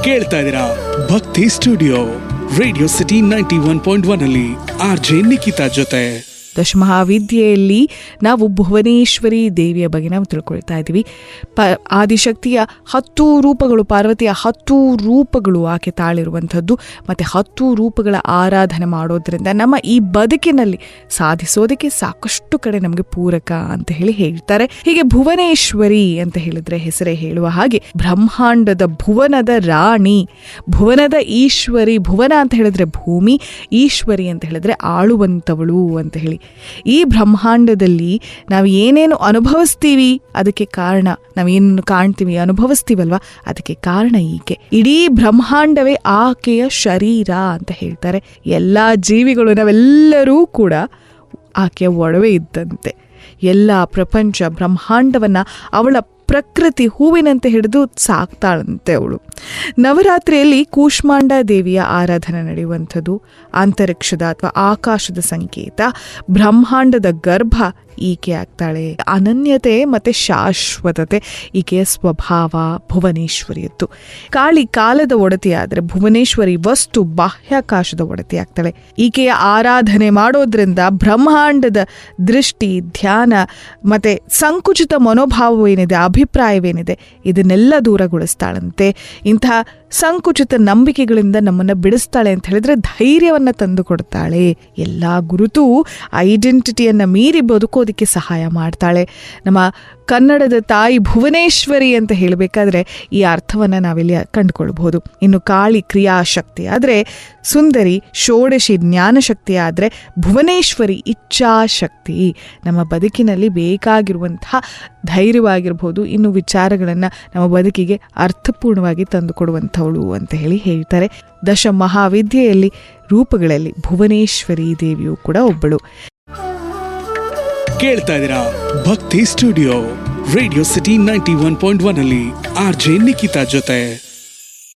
ಕೇಳ್ತಾ ಇದ್ದೀರಾ ಭಕ್ತಿ ಸ್ಟುಡಿಯೋ ರೇಡಿಯೋ ಸಿಟಿ 91.1 ಅಲ್ಲಿ RJ ನಿಖಿತಾ ಜೊತೆ. ದಶಮಹಾವಿದ್ಯೆಯಲ್ಲಿ ನಾವು ಭುವನೇಶ್ವರಿ ದೇವಿಯ ಬಗ್ಗೆ ನಾವು ತಿಳ್ಕೊಳ್ತಾ ಇದ್ದೀವಿ. ಆದಿಶಕ್ತಿಯ 10 ರೂಪಗಳು, ಪಾರ್ವತಿಯ 10 ರೂಪಗಳು ಆಕೆ ತಾಳಿರುವಂಥದ್ದು. ಮತ್ತು 10 ರೂಪಗಳ ಆರಾಧನೆ ಮಾಡೋದ್ರಿಂದ ನಮ್ಮ ಈ ಬದುಕಿನಲ್ಲಿ ಸಾಧಿಸೋದಕ್ಕೆ ಸಾಕಷ್ಟು ಕಡೆ ನಮಗೆ ಪೂರಕ ಅಂತ ಹೇಳಿ ಹೇಳ್ತಾರೆ. ಹೀಗೆ ಭುವನೇಶ್ವರಿ ಅಂತ ಹೇಳಿದ್ರೆ ಹೆಸರೇ ಹೇಳುವ ಹಾಗೆ ಬ್ರಹ್ಮಾಂಡದ ಭುವನದ ರಾಣಿ, ಭುವನದ ಈಶ್ವರಿ. ಭುವನ ಅಂತ ಹೇಳಿದ್ರೆ ಭೂಮಿ, ಈಶ್ವರಿ ಅಂತ ಹೇಳಿದ್ರೆ ಆಳುವಂಥವಳು ಅಂತ ಹೇಳಿ. ಈ ಬ್ರಹ್ಮಾಂಡದಲ್ಲಿ ನಾವು ಏನೇನು ಅನುಭವಿಸ್ತೀವಿ ಅದಕ್ಕೆ ಕಾರಣ, ನಾವೇನು ಕಾಣ್ತೀವಿ ಅನುಭವಿಸ್ತೀವಲ್ವಾ ಅದಕ್ಕೆ ಕಾರಣ ಈಕೆ. ಇಡೀ ಬ್ರಹ್ಮಾಂಡವೇ ಆಕೆಯ ಶರೀರ ಅಂತ ಹೇಳ್ತಾರೆ. ಎಲ್ಲ ಜೀವಿಗಳು ನಾವೆಲ್ಲರೂ ಕೂಡ ಆಕೆಯ ಒಡವೆ ಇದ್ದಂತೆ. ಎಲ್ಲ ಪ್ರಪಂಚ ಬ್ರಹ್ಮಾಂಡವನ್ನ ಅವಳ ಪ್ರಕೃತಿ ಹೂವಿನಂತೆ ಹಿಡಿದು ಸಾಕ್ತಾಳಂತೆ ಅವಳು. ನವರಾತ್ರಿಯಲ್ಲಿ ಕೂಷ್ಮಾಂಡ ದೇವಿಯ ಆರಾಧನೆ ನಡೆಯುವಂಥದ್ದು. ಅಂತರಿಕ್ಷದ ಅಥವಾ ಆಕಾಶದ ಸಂಕೇತ, ಬ್ರಹ್ಮಾಂಡದ ಗರ್ಭ ಈಕೆ ಆಗ್ತಾಳೆ. ಅನನ್ಯತೆ ಮತ್ತೆ ಶಾಶ್ವತತೆ ಈಕೆಯ ಸ್ವಭಾವ ಭುವನೇಶ್ವರಿಯತ್ತು. ಕಾಳಿ ಕಾಲದ ಒಡತಿಯಾದರೆ ಭುವನೇಶ್ವರಿ ವಸ್ತು ಬಾಹ್ಯಾಕಾಶದ ಒಡತಿ ಆಗ್ತಾಳೆ. ಈಕೆಯ ಆರಾಧನೆ ಮಾಡೋದ್ರಿಂದ ಬ್ರಹ್ಮಾಂಡದ ದೃಷ್ಟಿ, ಧ್ಯಾನ ಮತ್ತೆ ಸಂಕುಚಿತ ಮನೋಭಾವವೇನಿದೆ, ಅಭಿಪ್ರಾಯವೇನಿದೆ ಇದನ್ನೆಲ್ಲ ದೂರಗೊಳಿಸ್ತಾಳಂತೆ. ಇಂತಹ ಸಂಕುಚಿತ ನಂಬಿಕೆಗಳಿಂದ ನಮ್ಮನ್ನು ಬಿಡಿಸ್ತಾಳೆ ಅಂತ ಹೇಳಿದ್ರೆ ಧೈರ್ಯವನ್ನ ತಂದು ಕೊಡ್ತಾಳೆ. ಎಲ್ಲ ಗುರುತು ಐಡೆಂಟಿಟಿಯನ್ನ ಮೀರಿ ಬದುಕೋದಕ್ಕೆ ಸಹಾಯ ಮಾಡ್ತಾಳೆ. ನಮ್ಮ ಕನ್ನಡದ ತಾಯಿ ಭುವನೇಶ್ವರಿ ಅಂತ ಹೇಳಬೇಕಾದ್ರೆ ಈ ಅರ್ಥವನ್ನ ನಾವಿಲ್ಲಿ ಕಂಡುಕೊಳ್ಬಹುದು. ಇನ್ನು ಕಾಳಿ ಕ್ರಿಯಾಶಕ್ತಿ ಆದರೆ, ಸುಂದರಿ ಷೋಡಶಿ ಜ್ಞಾನಶಕ್ತಿ ಆದರೆ, ಭುವನೇಶ್ವರಿ ಇಚ್ಛಾಶಕ್ತಿ ನಮ್ಮ ಬದುಕಿನಲ್ಲಿ ಬೇಕಾಗಿರುವಂತಹ ಧೈರ್ಯವಾಗಿರ್ಬೋದು, ಇನ್ನು ವಿಚಾರಗಳನ್ನು ನಮ್ಮ ಬದುಕಿಗೆ ಅರ್ಥಪೂರ್ಣವಾಗಿ ತಂದುಕೊಡುವಂಥವಳು ಅಂತ ಹೇಳಿ ಹೇಳ್ತಾರೆ. ದಶ ಮಹಾವಿದ್ಯೆಯಲ್ಲಿ ರೂಪಗಳಲ್ಲಿ ಭುವನೇಶ್ವರಿ ದೇವಿಯು ಕೂಡ ಒಬ್ಬಳು. ಕೇಳ್ತಾ ಇದ್ದೀರಾ ಭಕ್ತಿ ಸ್ಟುಡಿಯೋ ರೇಡಿಯೋ ಸಿಟಿ 91.1 ಅಲ್ಲಿ RJ ನಿಖಿತಾ ಜೊತೆ.